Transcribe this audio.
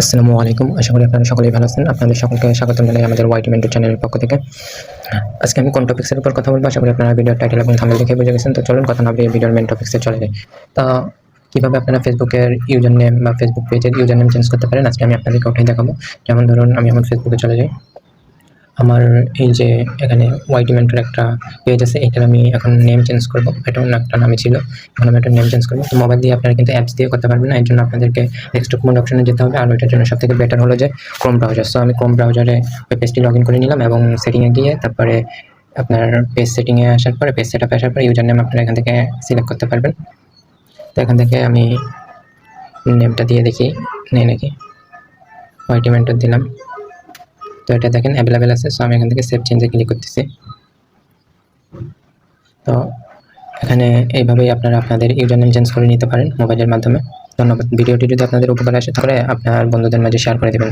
আসসালামু আলাইকুম। আশা করি আপনারা সকলেই ভালো আছেন। আপনাদের সকলকে স্বাগতম জানাই আমাদের ওয়াইটি মেন্টর চ্যানেলের পক্ষ থেকে। আজকে আমি কোন টপিক্সের উপর কথা বলবো আশা করি আপনারা ভিডিওর টাইটেল এবং থাম্বনেল দেখে বুঝে গেছেন। তো চলুন কথা না বাড়িয়ে ভিডিওর মেইন টপিক্সে চলে যাই। তা কিভাবে আপনারা ফেসবুকের ইউজার নেম বা ফেসবুক পেজের ইউজার নেম চেঞ্জ করতে পারেন আজকে আমি আপনাদেরকে ওটাই দেখাবো। যেমন ধরুন আমি আমার ফেসবুকে চলে যাই। আমার এই যে এখানে ওয়াইটি মেন্টর একটা পেজ আছে, এটার আমি এখন নেম চেঞ্জ করবো। এটা অন্য একটা নামই ছিল, এখন আমি এটার নেম চেঞ্জ করবো। তো মোবাইল দিয়ে আপনারা কিন্তু অ্যাপস দিয়ে করতে পারবেন না, এর জন্য আপনাদেরকে ডেস্কটপ মোড অপশনে যেতে হবে। আর ওইটার জন্য সবথেকে বেটার হলো যে ক্রোম ব্রাউজার। সো আমি ক্রোম ব্রাউজারে ওই পেজটি লগ ইন করে নিলাম এবং সেটিংয়ে গিয়ে তারপরে আপনার পেজ সেটিংয়ে আসার পরে পেজ সেটআপে আসার পরে ইউজার নেম আপনারা এখান থেকে সিলেক্ট করতে পারবেন। তো এখান থেকে আমি নেমটা দিয়ে দেখি নেই নাকি। ওয়াইটি মেন্টর দিলাম, তো এটা দেখেন অ্যাভেলেবেল আছে। সো আমি এখান থেকে সেভ চেঞ্জে ক্লিক করতেছি। তো এখানে এইভাবেই আপনারা আপনাদের ইউজার নেম চেঞ্জ করে নিতে পারেন মোবাইলের মাধ্যমে। ধন্যবাদ। ভিডিওটি যদি আপনাদের উপকারে আসে তাহলে আপনার বন্ধুদের মাঝে শেয়ার করে দেবেন।